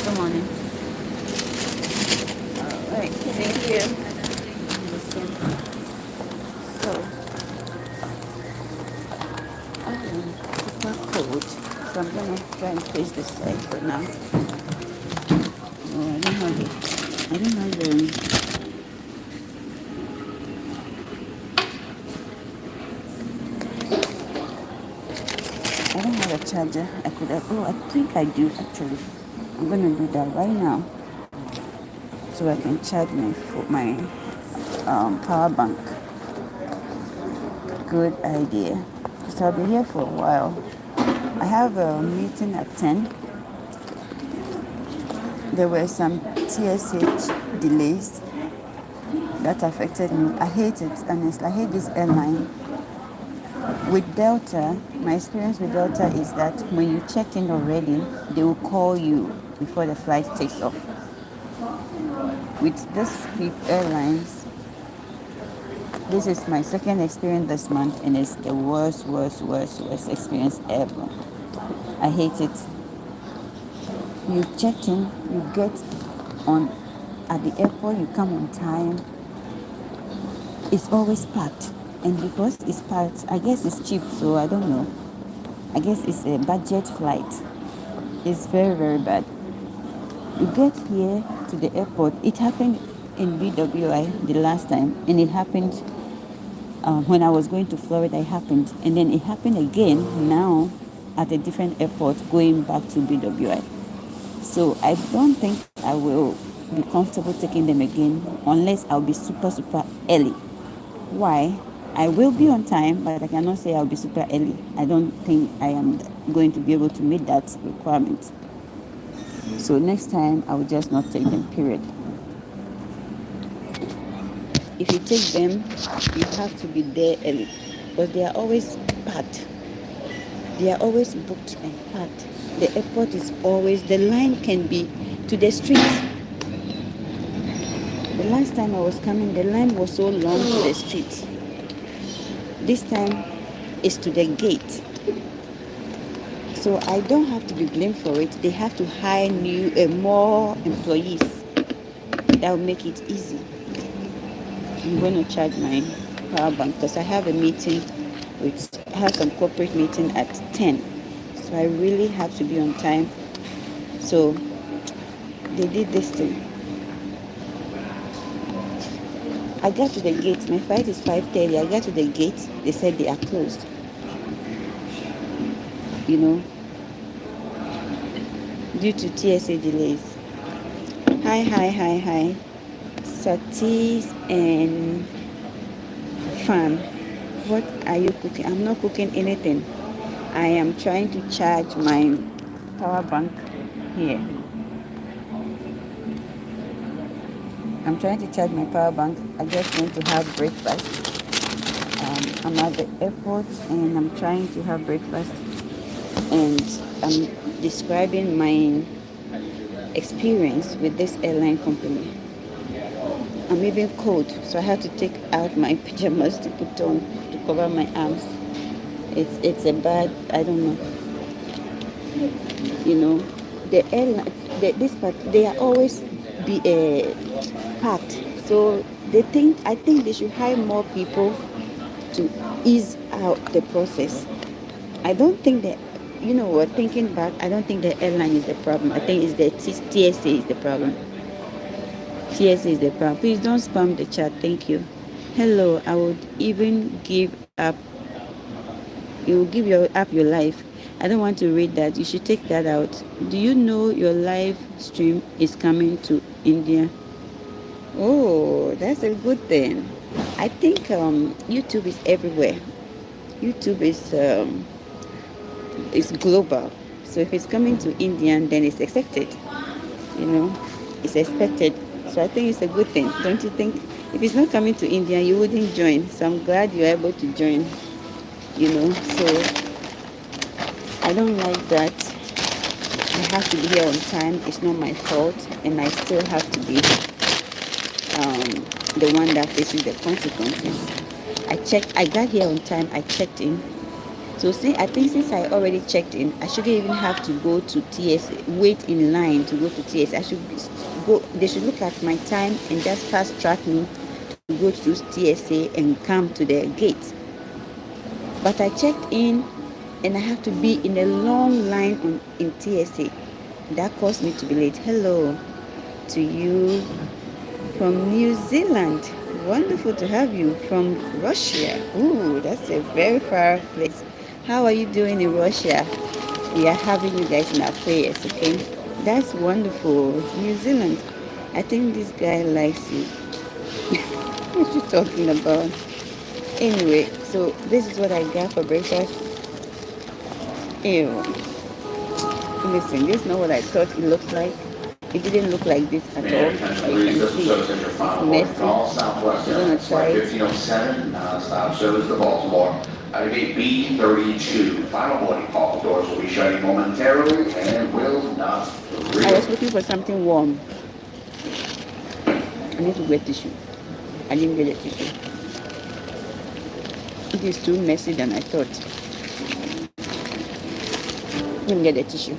Good morning. All right. Thank you. Listen. So, I am super cold. So I'm gonna try and face this side for now. Oh, I don't have I don't have a charger. I could have. Oh, I think I do actually. I'm gonna do that right now, so I can charge my power bank. Good idea. So I'll be here for a while. I have a meeting at 10. There were some TSH delays that affected me. I hate it, honestly. I hate this airline. With Delta, my experience with Delta is that when you check in already, they will call you before the flight takes off. With this airlines, this is my second experience this month, and it's the worst experience ever. I hate it. You check in, you get on at the airport, you come on time. It's always packed, and because it's packed, I guess it's cheap, so I don't know. I guess it's a budget flight. It's very bad. You get here to the airport. It happened in BWI the last time, and it happened when I was going to Florida. It happened, and then it happened again now at a different airport going back to BWI. So I don't think I will be comfortable taking them again unless I'll be super early. Why? I will be on time, but I cannot say I'll be super early. I don't think I am going to be able to meet that requirement. So next time, I will just not take them, period. If you take them, you have to be there early because they are always packed. They are always booked and packed. The airport is always, the line can be to the street. The last time I was coming, the line was so long to the street. This time, it's to the gate. So I don't have to be blamed for it. They have to hire more employees. That will make it easy. I'm going to charge my power bank because I have a meeting I have some corporate meeting at 10. So I really have to be on time. So they did this thing. I got to the gate. My flight is 5:30. I got to the gate. They said they are closed. You know, due to TSA delays. Hi. Satis and Fan. What are you cooking? I'm not cooking anything. I am trying to charge my power bank here. I'm trying to charge my power bank. I just want to have breakfast. I'm at the airport and I'm trying to have breakfast. And I'm describing my experience with this airline company. I'm even cold, so I had to take out my pajamas to put on to cover my arms. It's a bad, I don't know. You know, the airline, they are always be packed. So I think they should hire more people to ease out the process. I don't think that, thinking back, I don't think the airline is the problem. I think it's the TSA is the problem. TSA is the problem. Please don't spam the chat. Thank you. Hello. I would even give up. You will give your life. I don't want to read that. You should take that out. Do you know your live stream is coming to India? Oh, that's a good thing. I think YouTube is everywhere. YouTube is global. So if it's coming to India, then it's expected. It's expected. So I think it's a good thing. Don't you think? If it's not coming to India, you wouldn't join. So I'm glad you're able to join. So I don't like that. I have to be here on time. It's not my fault. And I still have to be the one that faces the consequences. I got here on time. I checked in. So I think since I already checked in, I shouldn't even have to go to TSA, wait in line to go to TSA. I should go. They should look at my time and just fast track me to go to TSA and come to the gate. But I checked in, and I have to be in a long line in TSA. That caused me to be late. Hello to you from New Zealand. Wonderful to have you from Russia. Ooh, that's a very far place. How are you doing in Russia? We are having you guys in our prayers, okay? That's wonderful. New Zealand. I think this guy likes you. What you talking about? Anyway, so this is what I got for breakfast. Ew. Listen, this is not what I thought it looked like. It didn't look like this at all. You can see it's messy. We're gonna try it. 1507, stop service to Baltimore. Gate B32. Final boarding call. Doors will be shutting momentarily and will not. I was looking for something warm. I need to get tissue. I didn't get a tissue. It is too messy than I thought. Let me get a tissue.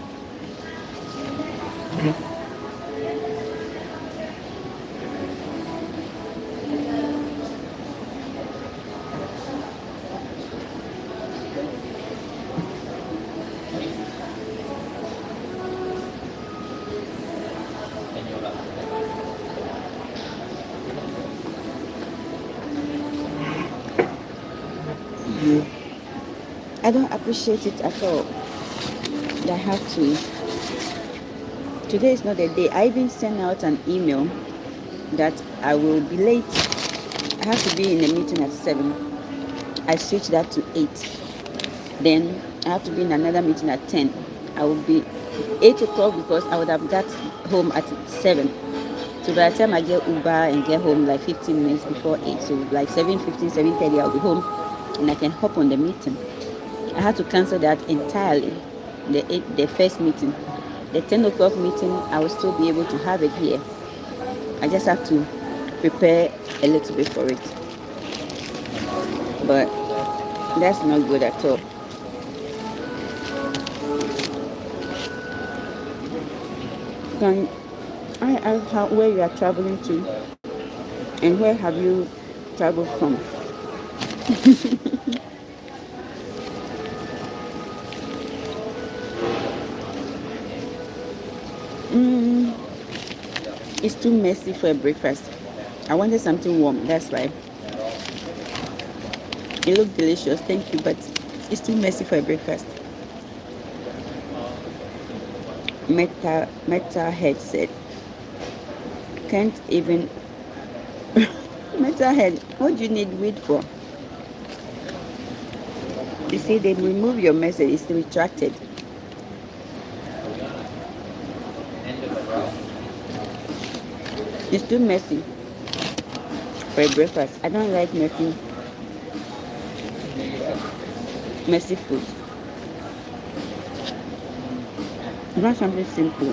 I don't appreciate it at all. I have to. Today is not the day. I even sent out an email that I will be late. I have to be in a meeting at 7. I switched that to 8. Then I have to be in another meeting at 10. I will be 8 o'clock because I would have got home at 7. So by the time I get Uber and get home like 15 minutes before 8, so like 7:15, 7:30, I'll be home and I can hop on the meeting. I had to cancel that entirely. The first meeting, the 10 o'clock meeting, I will still be able to have it here. I just have to prepare a little bit for it. But that's not good at all. Can I ask where you are traveling to? And where have you traveled from? It's too messy for a breakfast. I wanted something warm, that's why. It looked delicious, thank you, but it's too messy for a breakfast. Meta headset. Can't even. Meta head. What do you need weed for? You see, they remove your message. It's retracted. It's too messy for a breakfast. I don't like messy food. I want something simple.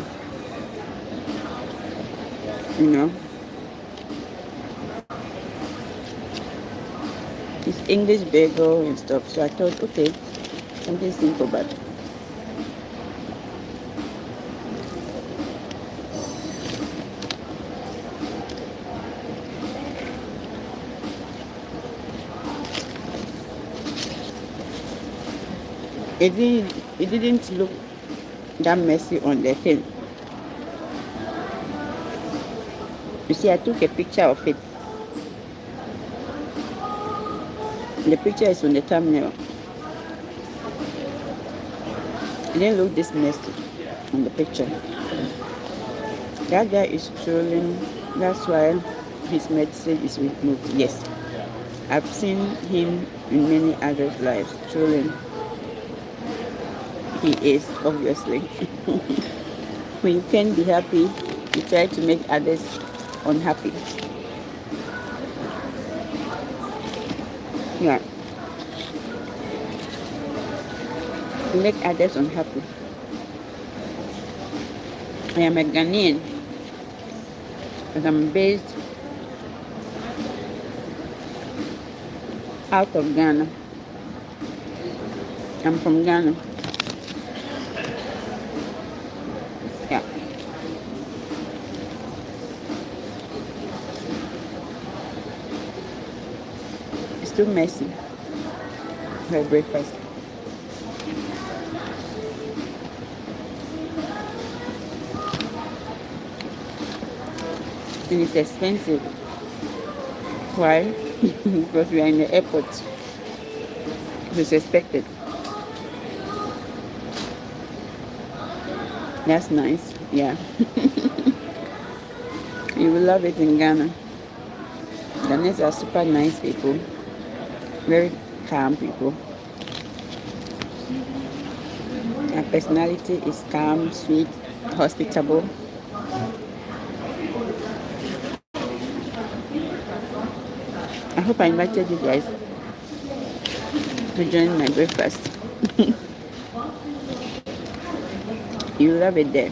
You know? It's English bagel and stuff. So I thought, okay, something simple, but it didn't look that messy on the thing. You see, I took a picture of it. The picture is on the thumbnail. It didn't look this messy on the picture. That guy is trolling. That's why his message is removed. Yes, I've seen him in many others' lives trolling. He is, obviously. When you can't be happy, you try to make others unhappy. Yeah. You make others unhappy. I am a Ghanaian, but I'm based out of Ghana. I'm from Ghana. Yeah. It's too messy for breakfast. And it's expensive. Why? Because we are in the airport. It's expected. That's nice. Yeah. You will love it in Ghana. Ghanaians are super nice people. Very calm people. Their personality is calm, sweet, hospitable. I hope I invited you guys to join my breakfast. You love it there.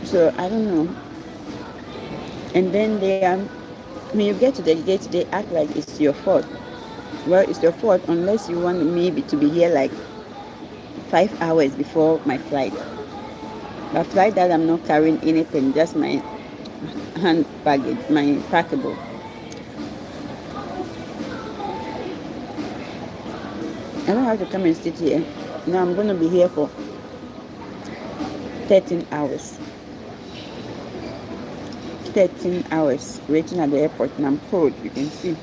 So I don't know. And then when you get to the gate, they act like it's your fault. Well, it's your fault unless you want me to be here like 5 hours before my flight. But flight that I'm not carrying anything, just my hand baggage, my packable. I don't have to come and sit here. Now I'm going to be here for 13 hours. 13 hours waiting at the airport, and I'm cold, you can see.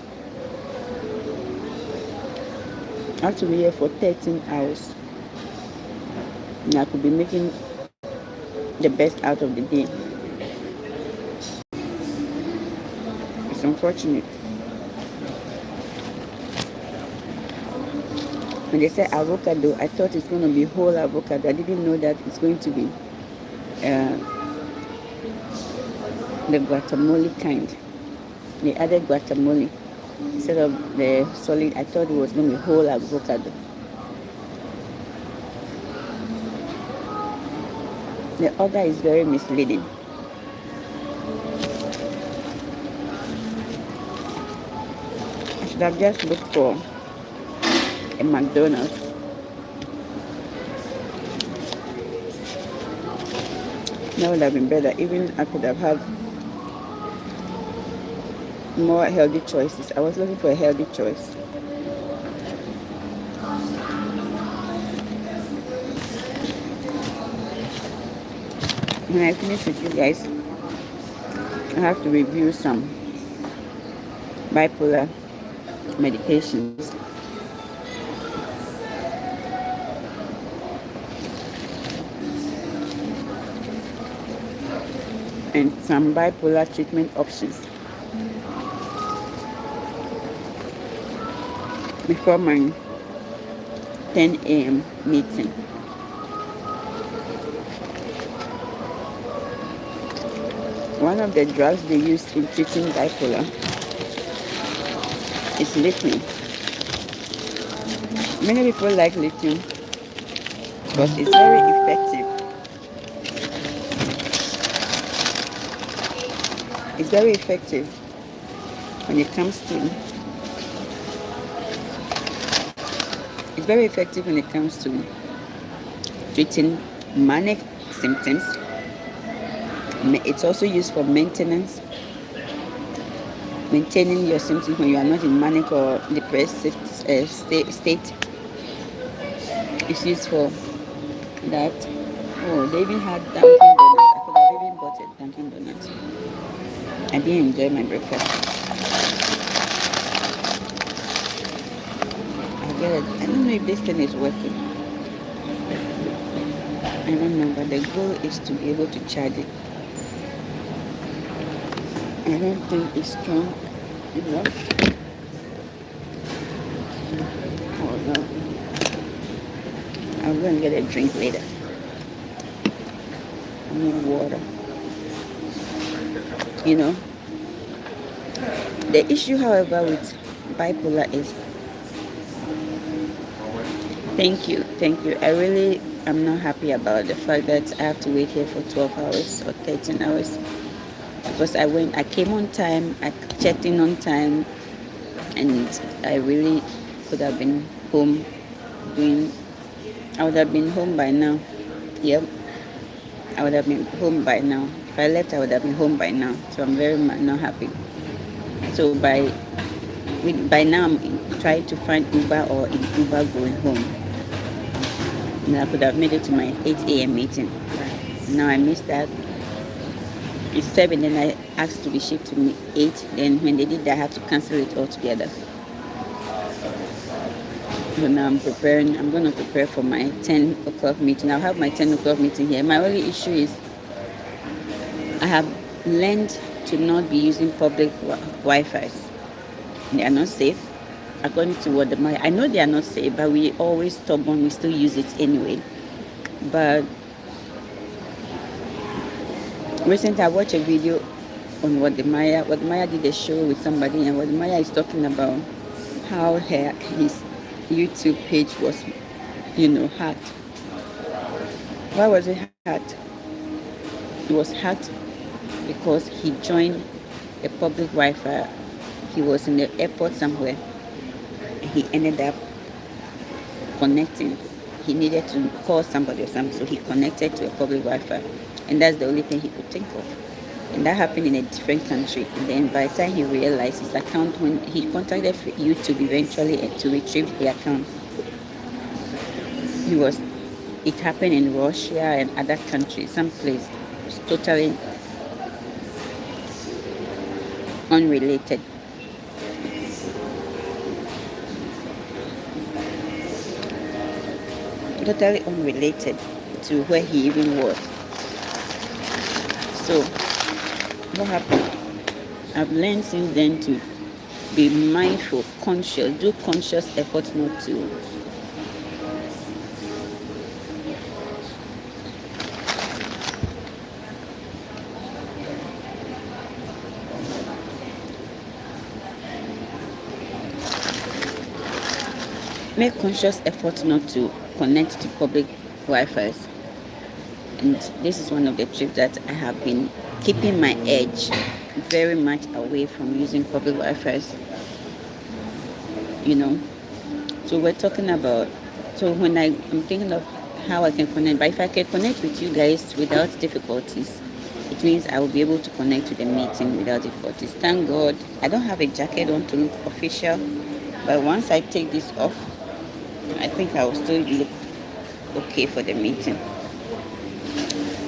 I have to be here for 13 hours. And I could be making the best out of the day. It's unfortunate. When they say avocado, I thought it's going to be whole avocado. I didn't know that it's going to be the guacamole kind. They added guacamole instead of the solid. I thought it was going to be whole avocado. The order is very misleading. I should have just looked for a McDonald's. That would have been better. Even I could have had more healthy choices. I was looking for a healthy choice. When I finish with you guys, I have to review some bipolar medications. And some bipolar treatment options before my 10 a.m. meeting. One of the drugs they use in treating bipolar is lithium. Many people like lithium because it's very effective. It's very effective when it comes to treating manic symptoms. It's also used for maintaining your symptoms when you are not in manic or depressive state. It's used for that. Oh, they even had Dunkin' Donuts. I could have even bought a Dunkin' Donuts. I didn't enjoy my breakfast. I don't know if this thing is working. I don't know, but the goal is to be able to charge it. I don't think it's strong enough. Oh no. I'm going to get a drink later. I need water. You know, the issue, however, with bipolar is thank you. I really am not happy about the fact that I have to wait here for 12 hours or 13 hours. because I came on time, I checked in on time, and I really could have been home doing. I would have been home by now. Yep, I would have been home by now. If I left, I would have been home by now. So I'm very not happy. So by now, I'm trying to find Uber or in Uber going home. And I could have made it to my 8 a.m. meeting. Now I missed that. It's 7, then I asked to be shipped to me 8. Then when they did that, I had to cancel it altogether. So now I'm preparing. I'm going to prepare for my 10 o'clock meeting. I'll have my 10 o'clock meeting here. My only issue is I have learned to not be using public Wi-Fi's. They are not safe. According to what I know they are not safe, but we always stubborn. We still use it anyway. But recently I watched a video on What Maya did a show with somebody, and What Maya is talking about how his YouTube page was, hacked. Why was it hacked? It was hacked because he joined a public Wi-Fi. He was in the airport somewhere. He ended up connecting. He needed to call somebody or something, so he connected to a public Wi-Fi, and that's the only thing he could think of. And that happened in a different country. And then by the time he realized his account, when he contacted YouTube eventually to retrieve the account, it happened in Russia and other countries, some place. It was totally unrelated. Totally unrelated to where he even was. So what happened? I've learned since then to be mindful, conscious, do conscious efforts not to make conscious efforts not to connect to public Wi-Fi's. And this is one of the trips that I have been keeping my edge very much away from using public Wi-Fi's. So we're talking about, so when I'm thinking of how I can connect, but if I can connect with you guys without difficulties, it means I will be able to connect to the meeting without difficulties. Thank God I don't have a jacket on to look official, but once I take this off, I think I will still look okay for the meeting.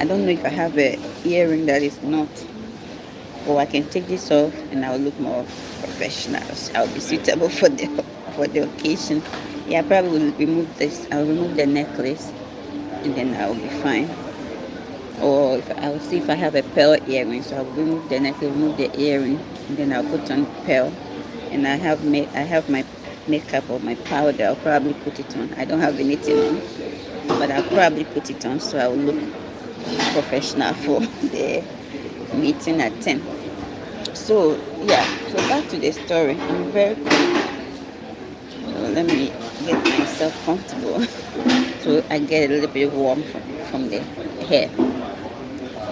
I don't know if I have a earring that is not, or I can take this off and I will look more professional. So I'll be suitable for the occasion. Yeah, I probably will remove this. I'll remove the necklace and then I'll be fine. Or I'll see if I have a pearl earring. So I'll remove the necklace, remove the earring, and then I'll put on pearl. And I have my makeup or my powder. I'll probably put it on. I don't have anything on, but I'll probably put it on so I will look professional for the meeting at 10. So back to the story. I'm very cool. So let me get myself comfortable so I get a little bit warm from the hair.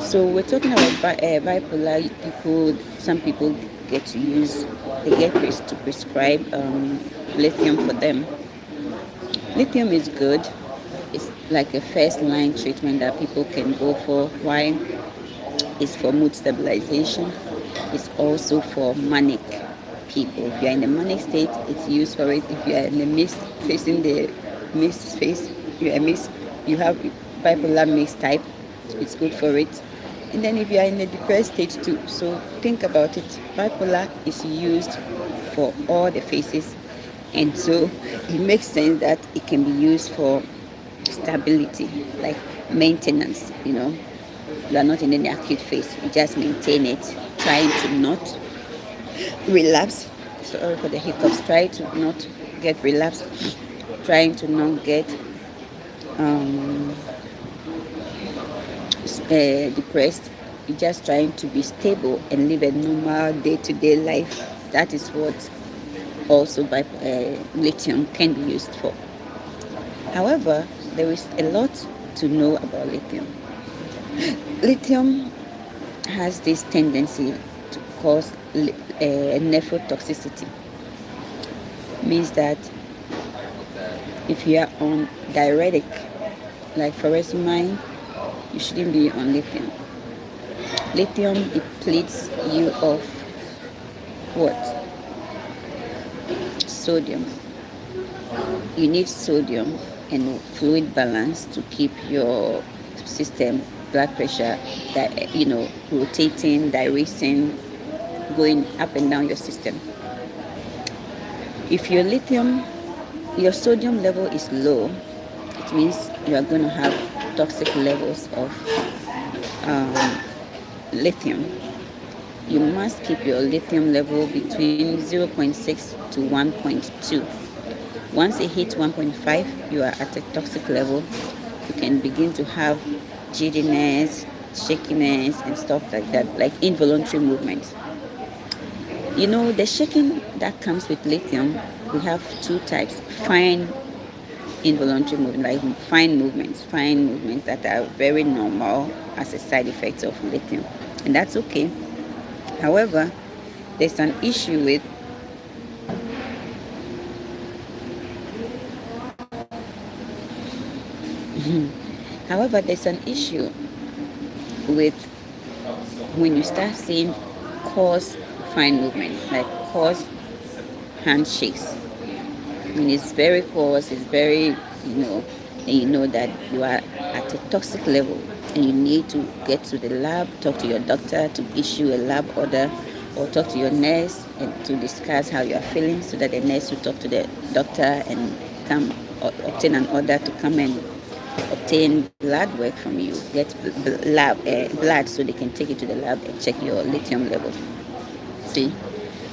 So we're talking about bipolar people. Some people get to prescribe lithium for them. Lithium is good. It's like a first line treatment that people can go for. Why? It's for mood stabilization. It's also for manic people. If you're in the manic state, it's used for it. If you're in the mist phase, you have bipolar mixed type, it's good for it. And then if you are in a depressed state too, so think about it. Bipolar is used for all the phases, and so it makes sense that it can be used for stability, like maintenance. You are not in any acute phase, you just maintain it, trying to not relapse. Sorry for the hiccups. Try to not get relapse, trying to not get depressed. You're just trying to be stable and live a normal day-to-day life. That is what also lithium can be used for. However, there is a lot to know about lithium. Lithium has this tendency to cause nephrotoxicity. Means that if you are on diuretic like furosemide, you shouldn't be on lithium. Lithium depletes you of what? Sodium. You need sodium and fluid balance to keep your system, blood pressure, rotating, diuresing, going up and down your system. If your sodium level is low, it means you are going to have toxic levels of lithium. You must keep your lithium level between 0.6 to 1.2. Once it hits 1.5, you are at a toxic level. You can begin to have giddiness, shakiness, and stuff like that, like involuntary movements. The shaking that comes with lithium, we have two types: fine involuntary movement, like fine movements that are very normal as a side effect of lithium, and that's okay. However, there's an issue with when you start seeing coarse fine movement, like coarse handshakes. When it's very coarse, it's very, and you know that you are at a toxic level and you need to get to the lab, talk to your doctor to issue a lab order, or talk to your nurse and to discuss how you are feeling, so that the nurse will talk to the doctor and come obtain an order to come and obtain blood work from you, get blood, so they can take it to the lab and check your lithium level. See,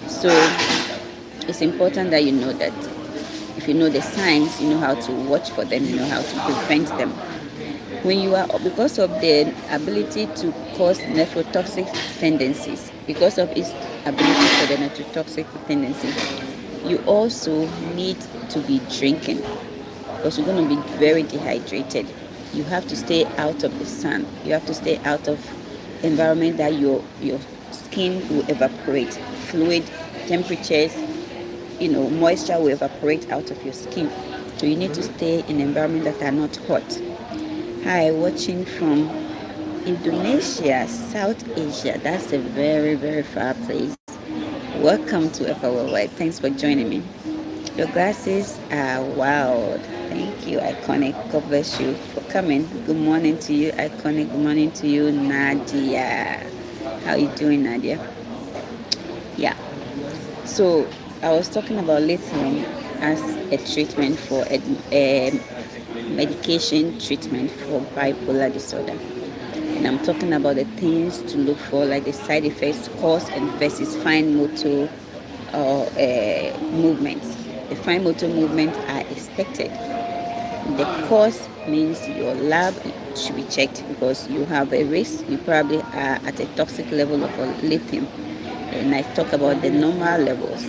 so it's important that you know that if you know the signs, you know how to watch for them, you know how to prevent them. When you are, because of the ability to cause nephrotoxic tendencies, because of its ability for the nephrotoxic tendency, you also need to be drinking, because you're going to be very dehydrated. You have to stay out of the sun. You have to stay out of environment that your skin will evaporate. Fluid, temperatures, moisture will evaporate out of your skin. So you need to stay in environments that are not hot. Hi, watching from Indonesia, South Asia. That's a very, very far place. Welcome to Epa Worldwide. Thanks for joining me. Your glasses are wild. Thank you, Iconic. God bless you for coming. Good morning to you, Iconic. Good morning to you, Nadia. How you doing, Nadia? Yeah. So I was talking about lithium as a treatment for a medication treatment for bipolar disorder. And I'm talking about the things to look for, like the side effects, cause and versus fine motor movements. The fine motor movements are expected. The cause means your lab should be checked, because you have a risk. You probably are at a toxic level of lithium. And I talk about the normal levels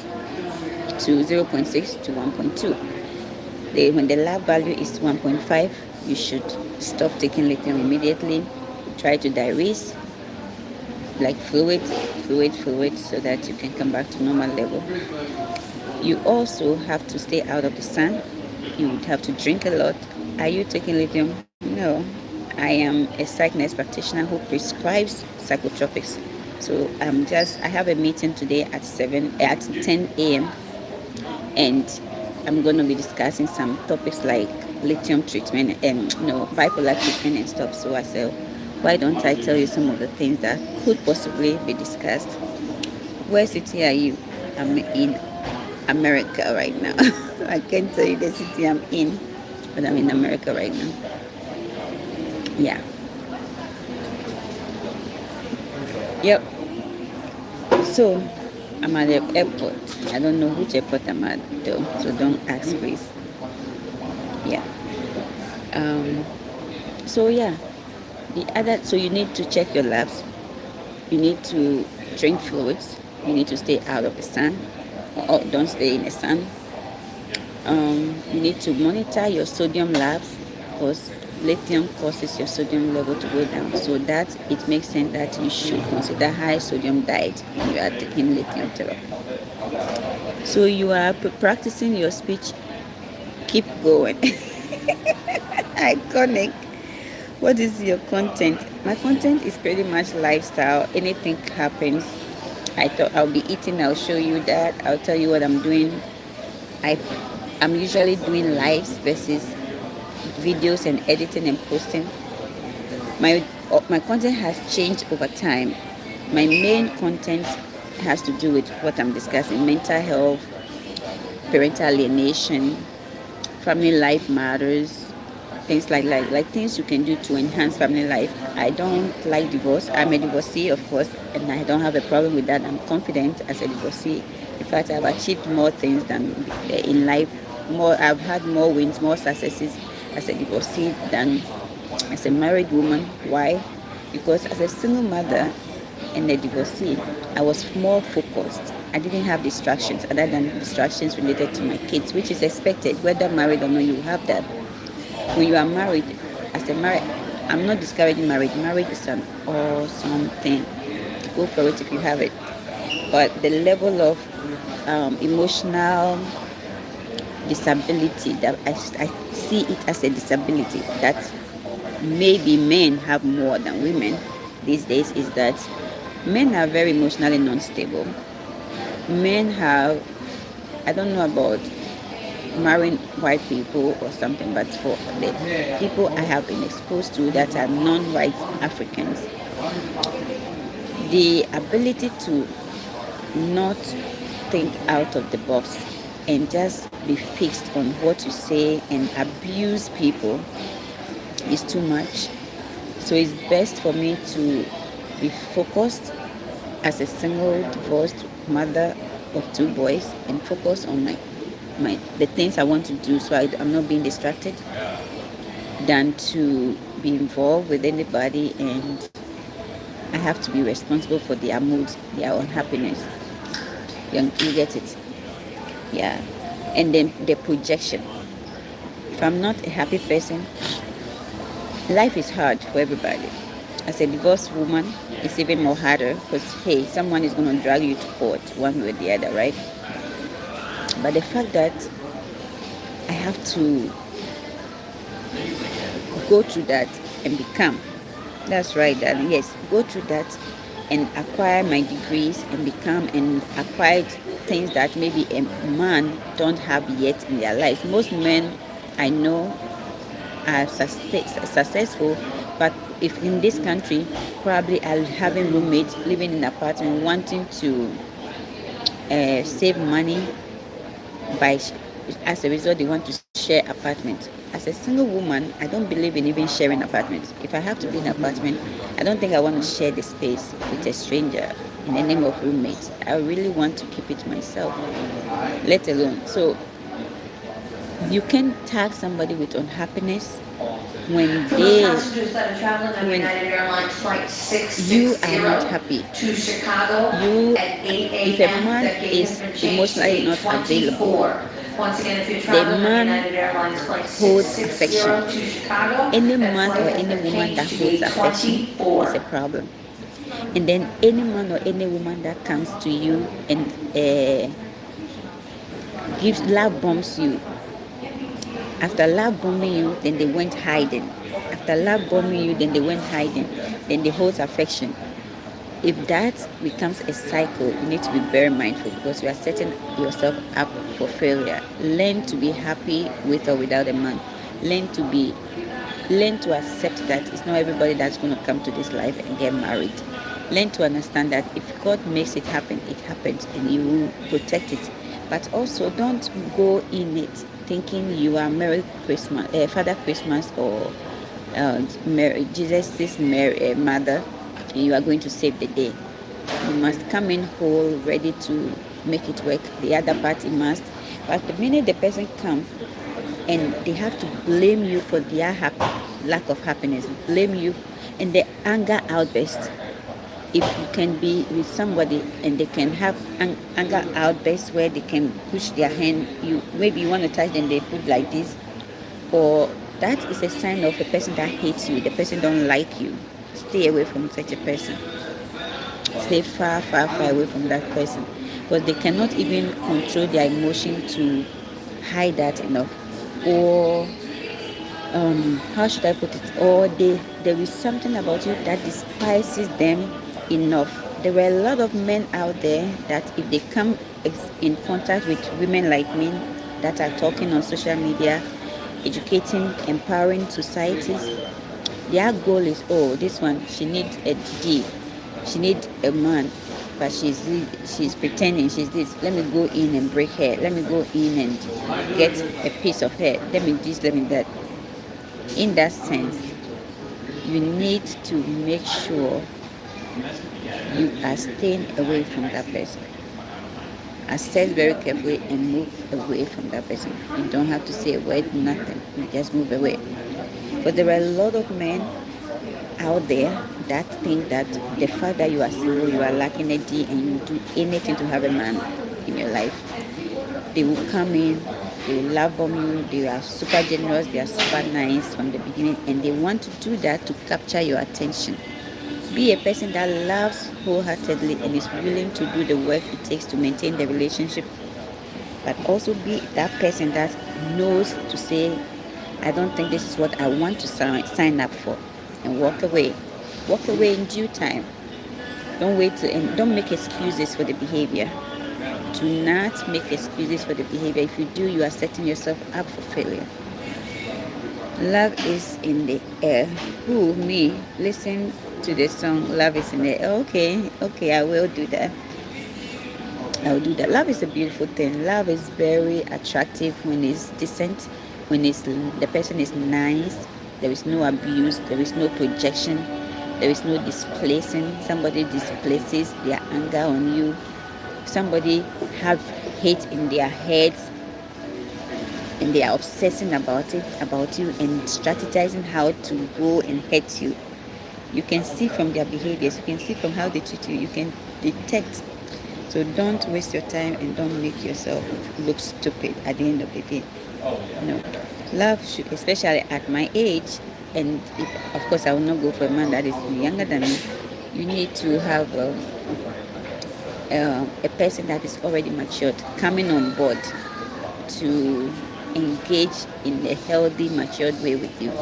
to 0.6 to 1.2. When the lab value is 1.5, you should stop taking lithium immediately. Try to diurese, like fluid, so that you can come back to normal level. You also have to stay out of the sun. You would have to drink a lot. Are you taking lithium? No. I am a psych nurse practitioner who prescribes psychotropics. So I have a meeting today at 10 a.m. and I'm going to be discussing some topics like lithium treatment and bipolar treatment and stuff. So I said, why don't I tell you some of the things that could possibly be discussed? Where city are you? I'm in America right now. I can't tell you the city I'm in, but I'm in America right now. Yeah. Yep. So I'm at the airport. I don't know which airport I'm at though, so don't ask please. Yeah. So yeah. So you need to check your labs. You need to drink fluids. You need to stay out of the sun. Or don't stay in the sun. You need to monitor your sodium labs, because lithium causes your sodium level to go down. So that it makes sense that you should consider high sodium diet when you are taking lithium therapy. So you are practicing your speech. Keep going. Iconic. What is your content? My content is pretty much lifestyle. Anything happens, I thought I'll be eating. I'll show you that. I'll tell you what I'm doing. I'm usually doing lives versus videos and editing and posting. My content has changed over time. My main content has to do with what I'm discussing: mental health, parental alienation, family life matters, things like things you can do to enhance family life. I don't like divorce. I'm a divorcee, of course, and I don't have a problem with that. I'm confident as a divorcee. In fact, I've achieved more things than in life. I've had more wins, more successes as a divorcee than as a married woman. Why? Because as a single mother and a divorcee, I was more focused. I didn't have distractions other than distractions related to my kids, which is expected. Whether married or not, you have that. When you are married, I'm not discouraging marriage. Marriage is an awesome thing. Go for it if you have it. But the level of emotional disability that I see it as a disability that maybe men have more than women these days is that men are very emotionally non-stable. Men have, I don't know about marrying white people or something, but for the people I have been exposed to that are non-white Africans, the ability to not think out of the box and just be fixed on what you say and abuse people is too much. So it's best for me to be focused as a single divorced mother of 2 boys and focus on the things I want to do, so I'm not being distracted, than to be involved with anybody and I have to be responsible for their moods, their unhappiness. You get it? Yeah. And then the projection. If I'm not a happy person, life is hard for everybody. As a divorced woman, it's even more harder because, hey, someone is going to drag you to court one way or the other, right? But the fact that I have to go through that and become, that's right, darling, yes, go through that and acquire my degrees and become and acquire things that maybe a man don't have yet in their life. Most men I know are successful, but if in this country, probably are having roommates, living in an apartment, wanting to save money by, as a result, they want to share apartments. As a single woman, I don't believe in even sharing apartments. If I have to be in an apartment, I don't think I want to share the space with a stranger in the name of roommates. I really want to keep it myself, let alone. So you can tag somebody with unhappiness when you are not happy. If a man is emotionally not available, the man holds affection. Any man or any woman that holds affection is a problem. And then any man or any woman that comes to you and gives love bombs you. After love bombing you, then they went hiding. After love bombing you, then they went hiding. Then they hold affection. If that becomes a cycle, you need to be very mindful because you are setting yourself up for failure. Learn to be happy with or without a man. Learn to accept that it's not everybody that's going to come to this life and get married. Learn to understand that if God makes it happen, it happens and you will protect it. But also don't go in it thinking you are Merry Christmas, Father Christmas or Jesus' mother, and you are going to save the day. You must come in whole, ready to make it work. The other party must. But the minute the person comes and they have to blame you for their lack of happiness, blame you, and the anger outburst. If you can be with somebody and they can have anger outbursts where they can push their hand, maybe you want to touch them, they put like this, or That is a sign of a person that hates you. The person don't like you. Stay away from such a person. Stay far, far, far away from that person, because they cannot even control their emotion to hide that enough. Or how should I put it? Or there is something about you that despises them enough. There were a lot of men out there that if they come in contact with women like me that are talking on social media, educating, empowering societies, their goal is, oh, this one, she needs a D, she needs a man, but she's pretending she's this. Let me go in and break her. Let me go in and get a piece of her. Let me this, let me that. In that sense, you need to make sure you are staying away from that person. Assess very carefully and move away from that person. You don't have to say a word, nothing. You just move away. But there are a lot of men out there that think that the fact that you are single, you are lacking a D, and you do anything to have a man in your life. They will come in, they will love on you, they are super generous, they are super nice from the beginning, and they want to do that to capture your attention. Be a person that loves wholeheartedly and is willing to do the work it takes to maintain the relationship, but also be that person that knows to say, I don't think this is what I want to sign up for, and walk away. Walk away in due time. Don't wait to, and don't make excuses for the behavior. Do not make excuses for the behavior. If you do, you are setting yourself up for failure. Love is in the air. Who, me? Listen to the song Love is in the Air. Okay, I will do that. I will do that. Love is a beautiful thing. Love is very attractive when it's decent, when the person is nice. There is no abuse. There is no projection. There is no displacing. Somebody displaces their anger on you. Somebody have hate in their heads and they are obsessing about you, and strategizing how to go and hurt you. You can see from their behaviors, you can see from how they treat you, you can detect. So don't waste your time and don't make yourself look stupid at the end of the day. No. Love should, especially at my age, and if, of course I will not go for a man that is younger than me, you need to have a person that is already matured coming on board to engage in a healthy, matured way with you.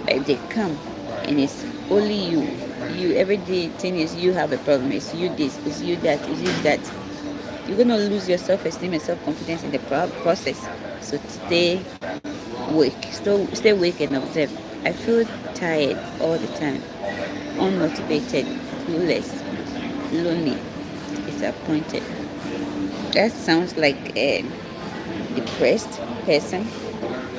But if they come and it's only you every day thing is you have a problem, it's you this, it's you that, it's you that, you're gonna lose your self-esteem and self-confidence in the process. So stay awake, stay awake and observe. I feel tired all the time, unmotivated, clueless, lonely, disappointed. That sounds like a depressed person,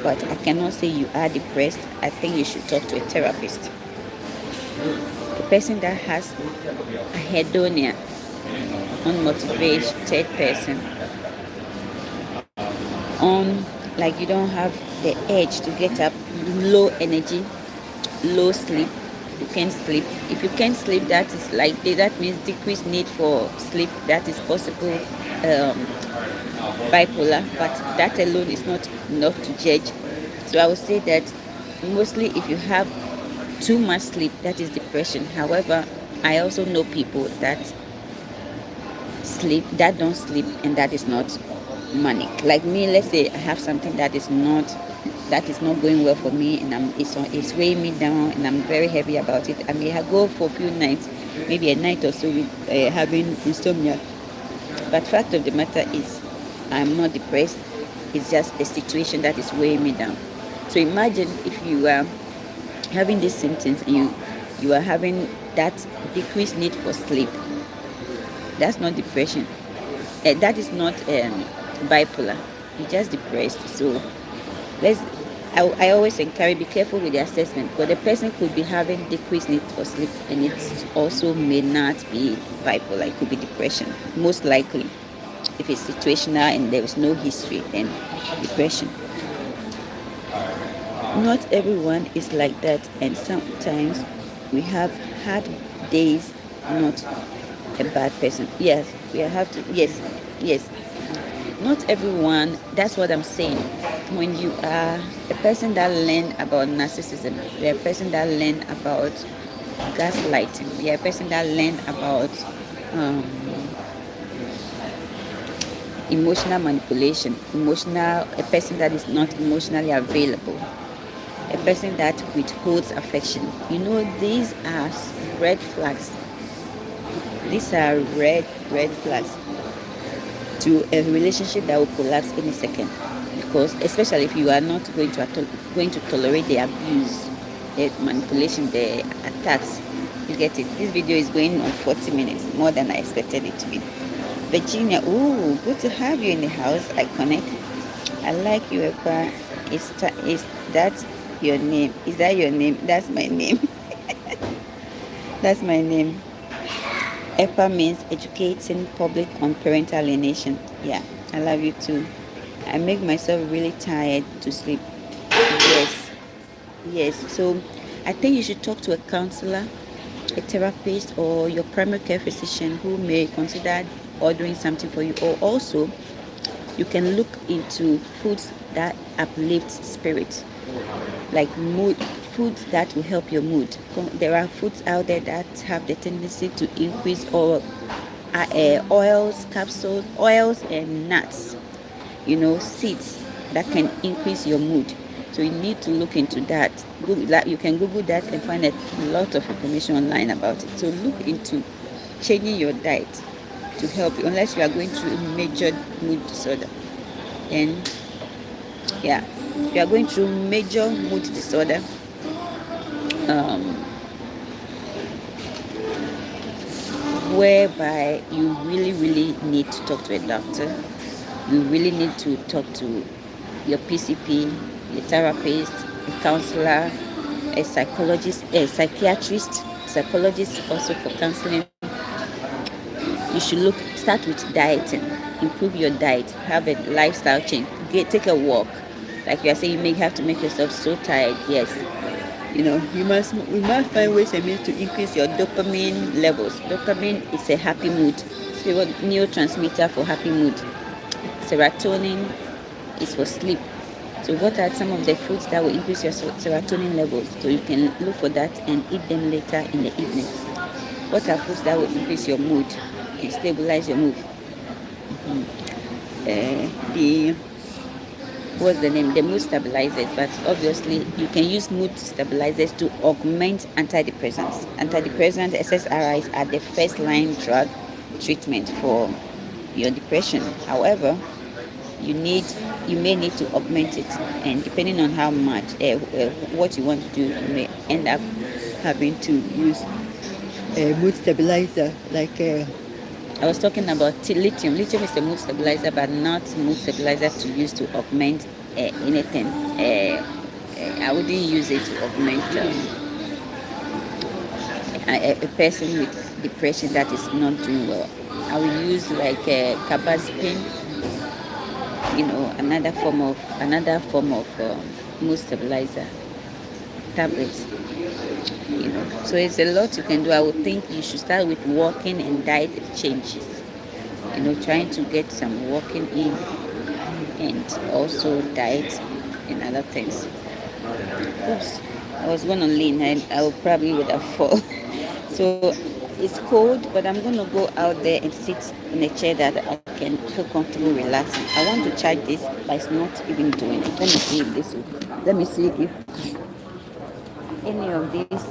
but I cannot say you are depressed. I think you should talk to a therapist. A person that has a hedonia, unmotivated person, on like you don't have the edge to get up, low energy, low sleep. You can't sleep. If you can't sleep, that is like that means decreased need for sleep. That is possible. Bipolar, but that alone is not enough to judge. So I would say that mostly if you have too much sleep, that is depression. However, I also know people that don't sleep, and that is not manic. Like me, let's say I have something that is not going well for me, and it's weighing me down, and I'm very heavy about it. I may go for a few nights, maybe a night or so with having insomnia. But fact of the matter is, I'm not depressed. It's just a situation that is weighing me down. So imagine if you are having these symptoms and you are having that decreased need for sleep. That's not depression. That is not bipolar. You're just depressed. So I always encourage, be careful with the assessment, because the person could be having decreased need for sleep, and it also may not be bipolar. It could be depression, most likely. If it's situational and there is no history, then depression. Not everyone is like that, and sometimes we have hard days. Not a bad person. Yes, we have to. Yes. not everyone, that's what I'm saying. When you are a person that learn about narcissism, you're a person that learn about gaslighting, you're a person that learn about um, emotional manipulation, a person that is not emotionally available, a person that withholds affection. These are red flags. These are red flags to a relationship that will collapse any second. Because especially if you are not going to tolerate the abuse, the manipulation, the attacks, you get it. This video is going on 40 minutes, more than I expected it to be. Virginia, oh, good to have you in the house. I connect. I like you, Epa. Is that your name? Is that your name? That's my name. That's my name. EPA means educating public on parental alienation. Yeah, I love you too. I make myself really tired to sleep. Yes, yes. So I think you should talk to a counselor, a therapist, or your primary care physician who may consider ordering something for you. Or also, you can look into foods that uplift spirit, like foods that will help your mood. There are foods out there that have the tendency to increase oils, capsules, oils, and nuts. Seeds that can increase your mood. So you need to look into that. You can Google that and find a lot of information online about it. So look into changing your diet to help you, unless you are going through a major mood disorder. Then, yeah, if you are going through major mood disorder, whereby you really need to talk to a doctor. You really need to talk to your PCP, your therapist, a counselor, a psychologist, a psychologist also for counseling. You should start with dieting, improve your diet, have a lifestyle change, take a walk. Like you are saying, you may have to make yourself so tired. Yes, we must find ways and means to increase your dopamine levels. Dopamine is a happy mood. It's a neurotransmitter for happy mood. Serotonin is for sleep. So what are some of the foods that will increase your serotonin levels? So you can look for that and eat them later in the evening. What are foods that will increase your mood and stabilize your mood? What's the name? The mood stabilizers. But obviously, you can use mood stabilizers to augment antidepressants. Antidepressants, SSRIs, are the first line drug treatment for your depression. However, you may need to augment it, and depending on how much what you want to do, you may end up having to use a mood stabilizer. Like I was talking about lithium. Lithium is a mood stabilizer, but not mood stabilizer to use to augment anything. I wouldn't use it to augment a person with depression that is not doing well. I will use like carbazepine, another form of mood stabilizer tablets. So it's a lot you can do. I would think you should start with walking and diet changes. Trying to get some walking in, and also diet and other things. Oops, I was going to lean and I would have fall. So it's cold, but I'm going to go out there and sit in a chair that I can feel comfortable relaxing. I want to charge this, but it's not even doing it. Let me see if any of this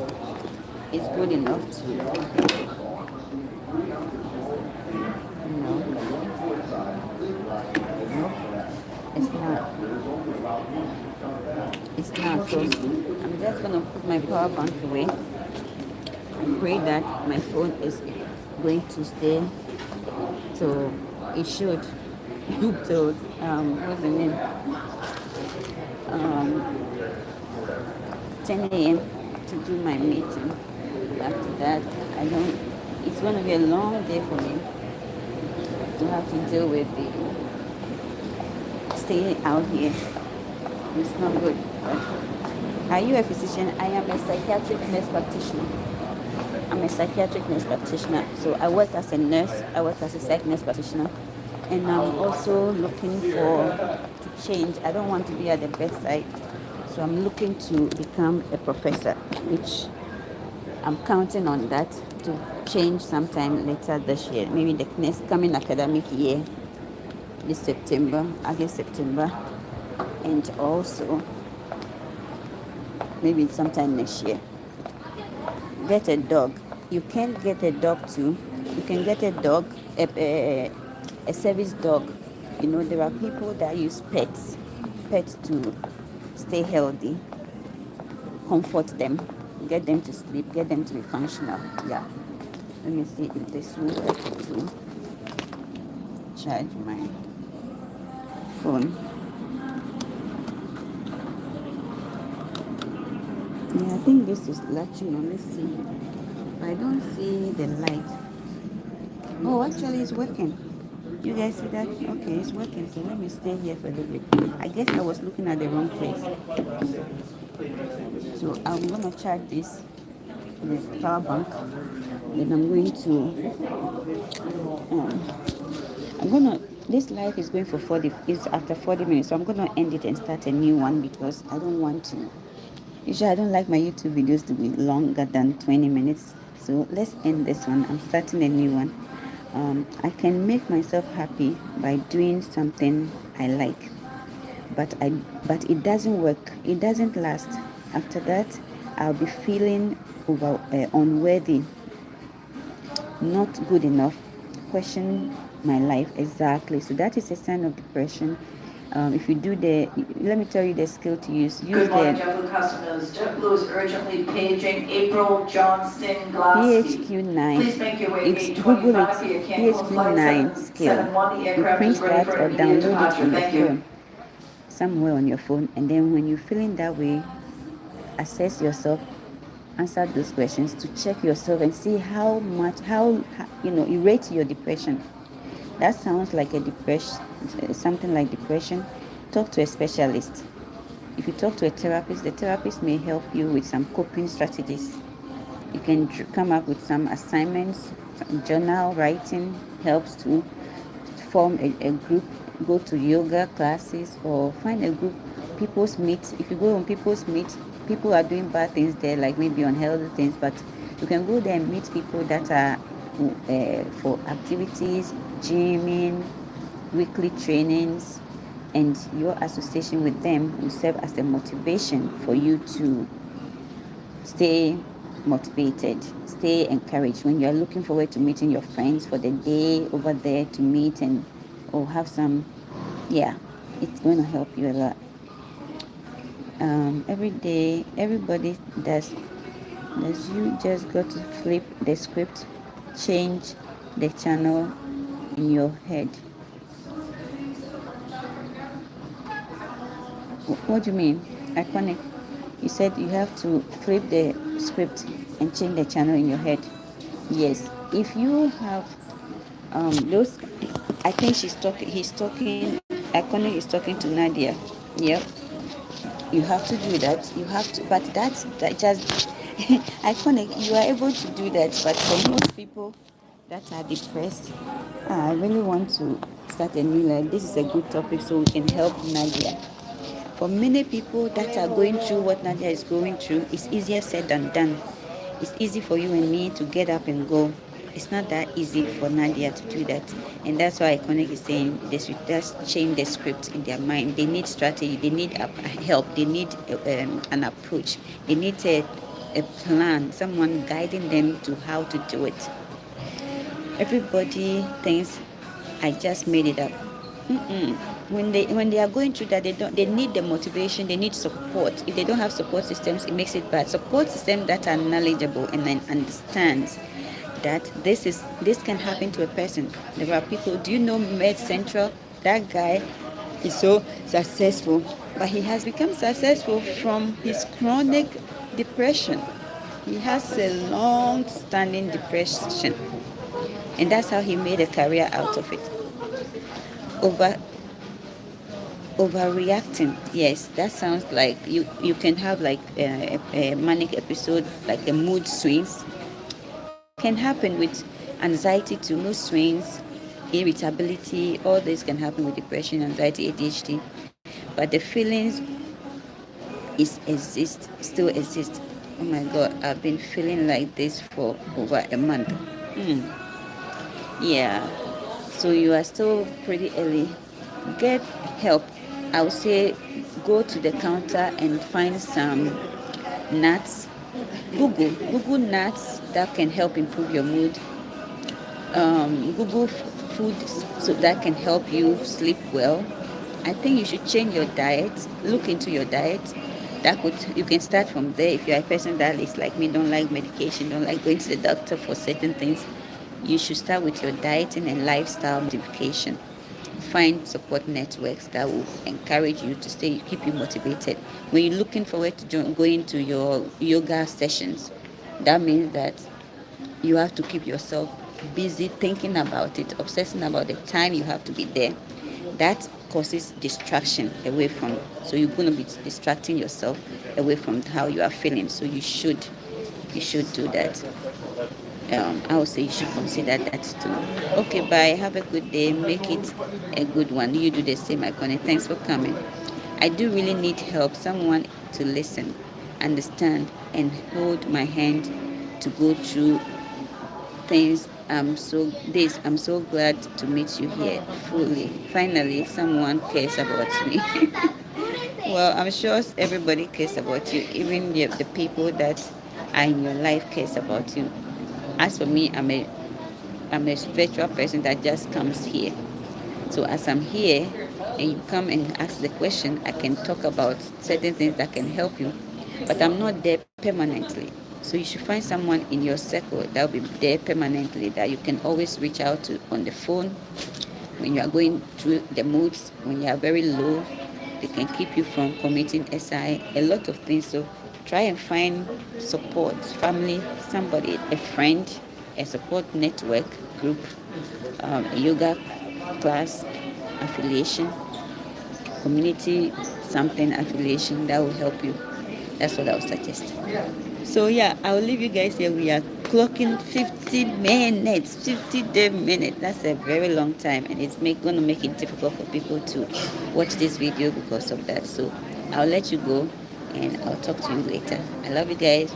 is good enough to, it's not. So I'm just going to put my power bank away and pray that my phone is going to stay. So it should. So what's the name? 10 a.m. to do my meeting. After that, it's going to be a long day for me to have to deal with staying out here. It's not good. Are you a physician? I am a psychiatric nurse practitioner. I'm a psychiatric nurse practitioner. So I work as a nurse. I work as a psych nurse practitioner. And I'm also looking to change. I don't want to be at the bedside, so I'm looking to become a professor, which I'm counting on that to change sometime later this year, maybe the next coming academic year, this September, August, September, and also maybe sometime next year. Get a dog. You can get a dog too. You can get a dog, a service dog. You know, there are people that use pets to stay healthy, comfort them, get them to sleep, get them to be functional. Yeah. Let me see if this will help to charge my phone. Yeah, I think this is latching on. Let's see. I don't see the light. Oh, actually, it's working. You guys see that? Okay, it's working. So let me stay here for a little bit. I guess I was looking at the wrong place. So I'm gonna charge this with the power bank. Then I'm going to I'm gonna this live is going for 40 is after 40 minutes, so I'm gonna end it and start a new one because I don't want to usually I don't like my YouTube videos to be longer than 20 minutes. So let's end this one. I'm starting a new one. I can make myself happy by doing something I like, but it doesn't work. It doesn't last. After that, I'll be feeling unworthy, not good enough, question my life. Exactly. So that is a sign of depression. If you do let me tell you the skill to use. Use Good morning, the JetBlue customers. JetBlue is urgently paging April Johnston Glasky. PHQ9. Please make your way It's gate Google it. 25 for your Cancun flight PHQ9 skill. 771. The You aircraft is print ready that for or immediate download it departure. on your Thank you. phone, somewhere on your phone, and then when you're feeling that way, assess yourself, answer those questions to check yourself and see how you rate your depression. That sounds like a depression, something like depression. Talk to a specialist. If you talk to a therapist, the therapist may help you with some coping strategies. You can come up with some assignments. Some journal writing helps to form a group, go to yoga classes or find a group. People's meet. If you go on people's meet, people are doing bad things there, like maybe unhealthy things, but you can go there and meet people that are for activities, gymming, weekly trainings, and your association with them will serve as a motivation for you to stay motivated, stay encouraged when you are looking forward to meeting your friends for the day over there to meet and or have some. Yeah, it's going to help you a lot. Every day everybody does you just got to flip the script, change the channel in your head. What do you mean? Iconic. You said you have to flip the script and change the channel in your head. Yes. If you have those, I think he's talking, Iconic is talking to Nadia. Yep. You have to do that. You have to, but that just, Iconic, you are able to do that. But for most people that are depressed, I really want to start a new life. This is a good topic so we can help Nadia. For many people that are going through what Nadia is going through, it's easier said than done. It's easy for you and me to get up and go. It's not that easy for Nadia to do that. And that's why Iconic is saying they should just change the script in their mind. They need strategy, they need help, they need an approach, they need a plan, someone guiding them to how to do it. Everybody thinks I just made it up. Mm-mm. When they are going through that, they need the motivation, they need support. If they don't have support systems, it makes it bad. Support systems that are knowledgeable and then understands that this can happen to a person. There are people. Do you know Med Central? That guy is so successful, but he has become successful from his chronic depression. He has a long-standing depression, and that's how he made a career out of it. Over Overreacting, yes, that sounds like you can have like a manic episode, like a mood swings can happen with anxiety to mood swings, irritability. All this can happen with depression, anxiety, ADHD. But the feelings still exist. Oh my God, I've been feeling like this for over a month. Yeah, so you are still pretty early. Get help. I would say go to the counter and find some nuts. Google nuts that can help improve your mood. Google food so that can help you sleep well. I think you should change your diet. Look into your diet. You can start from there. If you're a person that is like me, don't like medication, don't like going to the doctor for certain things, you should start with your dieting and lifestyle modification. Find support networks that will encourage you to keep you motivated. When you're looking forward to going to your yoga sessions, that means that you have to keep yourself busy thinking about it, obsessing about the time you have to be there. That causes distraction away from, so you're going to be distracting yourself away from how you are feeling. So you should do that. I would say you should consider that too. Okay, bye. Have a good day. Make it a good one. You do the same, Iconic. Thanks for coming. I do really need help. Someone to listen, understand, and hold my hand to go through things. I'm so glad to meet you here fully. Finally, someone cares about me. Well, I'm sure everybody cares about you, even the people that are in your life cares about you. As for me, I'm a virtual person that just comes here. So as I'm here and you come and ask the question, I can talk about certain things that can help you, but I'm not there permanently. So you should find someone in your circle that will be there permanently, that you can always reach out to on the phone when you are going through the moods, when you are very low. They can keep you from committing SI, a lot of things. So try and find support, family, somebody, a friend, a support network group, a yoga class affiliation, community something affiliation that will help you. That's what I would suggest. So yeah, I'll leave you guys here. We are clocking 50 minutes, 50 minutes. That's a very long time, and it's going to make it difficult for people to watch this video because of that. So I'll let you go, and I'll talk to you later. I love you guys.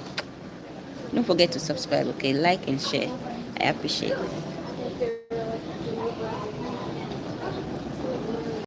Don't forget to subscribe, okay? Like and share. I appreciate it.